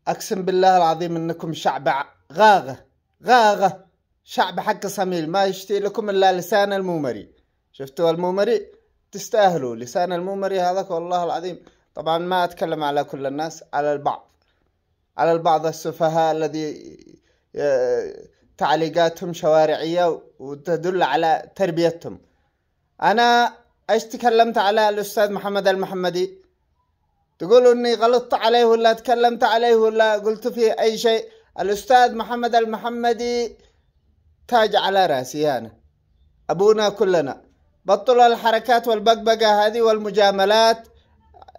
أقسم بالله العظيم إنكم شعب غاغة شعب حق صميل، ما يشتي لكم إلا لسان المومري. شفتوا المومري؟ تستاهلوا لسان المومري هذاك والله العظيم. طبعا ما أتكلم على كل الناس، على البعض السفهاء الذي تعليقاتهم شوارعية وتدل على تربيتهم. أنا ايش تكلمت على الأستاذ محمد المحمدي؟ تقولوا اني غلطت عليه ولا تكلمت عليه ولا قلت فيه اي شيء؟ الأستاذ محمد المحمدي تاج على راسي، أنا أبونا كلنا. بطلوا الحركات والبقبقة هذه والمجاملات،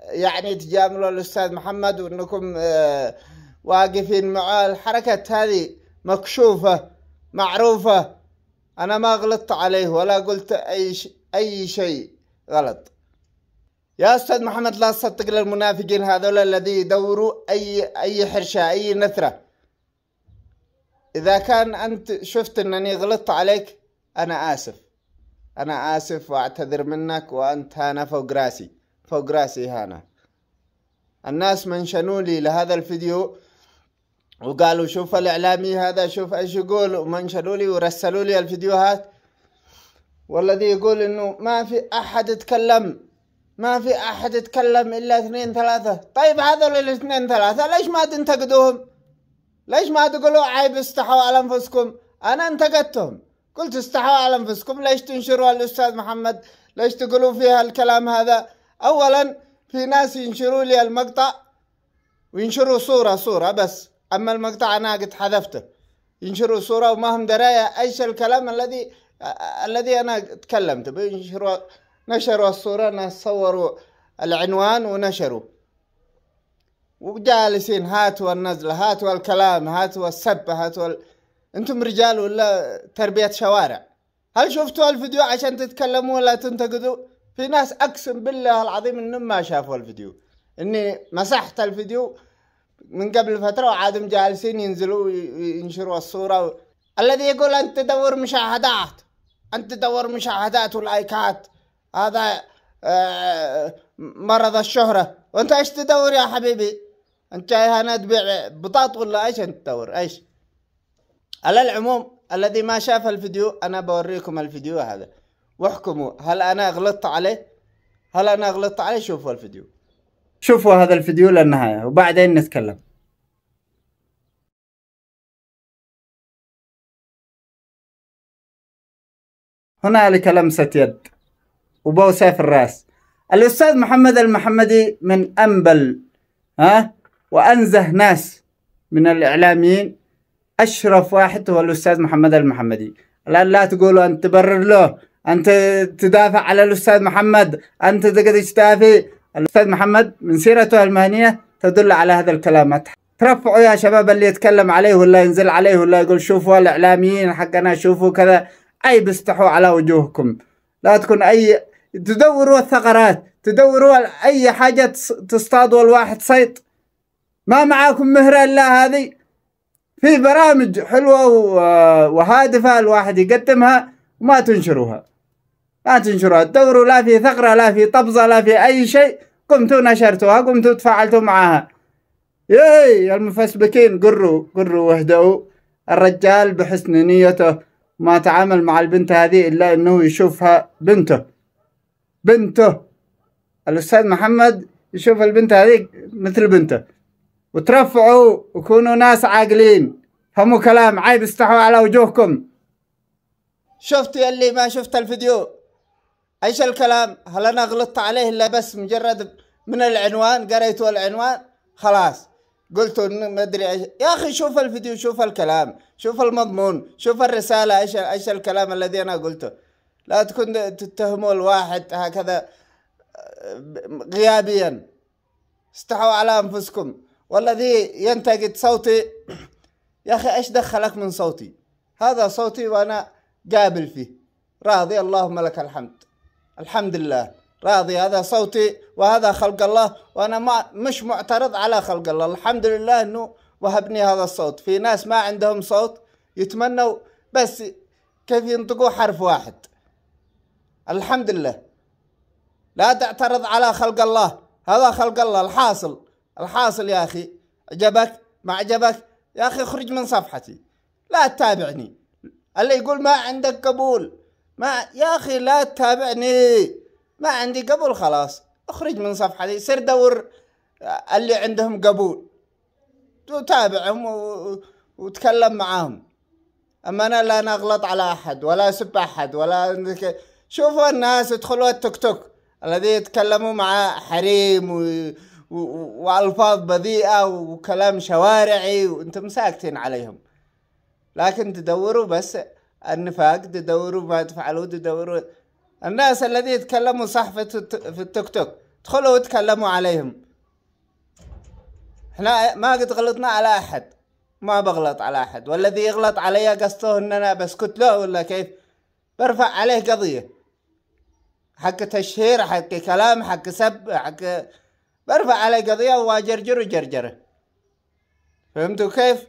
يعني تجاملوا الأستاذ محمد وأنكم واقفين مع الحركات هذه مكشوفة معروفة. أنا ما غلطت عليه ولا قلت أي شيء غلط. يا أستاذ محمد لا تصدق للمنافقين هذول الذي يدوروا أي حرشة أي نثرة. إذا كان أنت شفت أنني غلطت عليك أنا آسف وأعتذر منك، وأنت هانا فوق راسي هانا. الناس منشنوا لي لهذا الفيديو وقالوا شوف الإعلامي هذا شوف ايش يقول، ومنشنوا لي ورسلوا لي الفيديوهات، والذي يقول انه ما في احد يتكلم الا 2 3. طيب هذول الاثنين 3 ليش ما تنتقدوهم؟ ليش ما تقولوا عيب استحوا على انفسكم؟ انا انتقدتهم، قلت استحوا على انفسكم، ليش تنشروا الأستاذ محمد؟ ليش تقولوا فيها الكلام هذا؟ اولا في ناس ينشروا لي المقطع وينشروا صورة بس، اما المقطع انا قد حذفته. ينشروا صورة وما هم دراية ايش الكلام الذي انا تكلمت به. نشروا الصورة، ناس صوروا العنوان ونشروا، وجالسين هاتوا النزلة هاتوا الكلام هاتوا السبة انتم رجال ولا تربية شوارع؟ هل شفتوا الفيديو عشان تتكلموا ولا تنتقدوا؟ في ناس اقسم بالله العظيم انهم ما شافوا الفيديو، اني مسحت الفيديو من قبل فترة وعادهم جالسين ينزلوا وينشروا الصورة. الذي يقول انت تدور مشاهدات ولايكات، هذا مرض الشهرة. وانت ايش تدور يا حبيبي؟ انت جاي هنا تبيع بطاط ولا ايش انت تدور ايش؟ على العموم الذي ما شاف الفيديو انا بوريكم الفيديو هذا واحكموا هل انا غلطت عليه. شوفوا الفيديو، شوفوا هذا الفيديو للنهاية وبعدين نتكلم. هنالك لمسة يد وبوسة في الراس. الأستاذ محمد المحمدي من أنبل وأنزه ناس من الإعلاميين. أشرف واحد هو الأستاذ محمد المحمدي. الآن لا تقولوا أنت تبرر له، أنت تدافع على الأستاذ محمد، أنت تقدر تدافع. الأستاذ محمد من سيرته المهنية تدل على هذا الكلام. ترفعوا يا شباب اللي يتكلم عليه ولا ينزل عليه ولا يقول شوفوا الإعلاميين حقنا شوفوا كذا، عيب استحوا على وجوهكم. لا تكون تدوروا الثغرات، تدوروا أي حاجة تصطادوا الواحد صيد. ما معاكم مهرة إلا هذه. في برامج حلوة وهادفة الواحد يقدمها وما تنشروها. تدوروا لا في ثغرة لا في طبزة لا في أي شيء، قمتوا نشرتوها، قمتوا تفاعلتوا معها. يا المفسبكين قروا واهدأوا. الرجال بحسن نيته ما تعامل مع البنت هذه إلا أنه يشوفها بنته. الأستاذ محمد يشوف البنت هذه مثل بنته. وترفعوا وكونوا ناس عاقلين، فهموا كلام، عيب استحوا على وجوهكم. شفت اللي ما شفت الفيديو ايش الكلام؟ هل انا غلطت عليه الا بس مجرد من العنوان قريتوا العنوان خلاص قلتوا ما ادري ايش؟ يا اخي شوف الفيديو، شوف الكلام، شوف المضمون، شوف الرسالة، ايش الكلام الذي انا قلته. لا تكون تتهموا الواحد هكذا غيابيا. استحوا على انفسكم. والذي ينتقد صوتي يا اخي ايش دخلك من صوتي؟ هذا صوتي وانا قابل فيه، راضي اللهم لك الحمد، الحمد لله راضي. هذا صوتي وهذا خلق الله، وانا مش معترض على خلق الله. الحمد لله انه وهبني هذا الصوت. في ناس ما عندهم صوت يتمنوا بس كيف ينطقوا حرف واحد. الحمد لله. لا تعترض على خلق الله، هذا خلق الله. الحاصل يا اخي عجبك ما عجبك يا أخي اخرج من صفحتي، لا تتابعني. اللي يقول ما عندك قبول، ما يا أخي لا تتابعني، ما عندي قبول خلاص اخرج من صفحتي. سر دور اللي عندهم قبول وتابعهم وتكلم معاهم. أما أنا لا نغلط على أحد ولا أسب أحد ولا شوفوا الناس يدخلوا التيك توك الذي يتكلموا مع حريم وألفاظ بذيئة وكلام شوارعي وأنتم ساكتين عليهم، لكن تدوروا بس النفاق، تدوروا ما تفعلوا، تدوروا الناس الذي يتكلموا صح في التيك توك ادخلوا وتكلموا عليهم. احنا ما قد غلطنا على أحد، ما بغلط على أحد، والذي يغلط علي قصته إن أنا بسكت له ولا كيف؟ برفع عليه قضية، حق تشهير، حق كلام، حق سب، برفع عليه قضية وأجرجره جرجره. فهمتوا كيف؟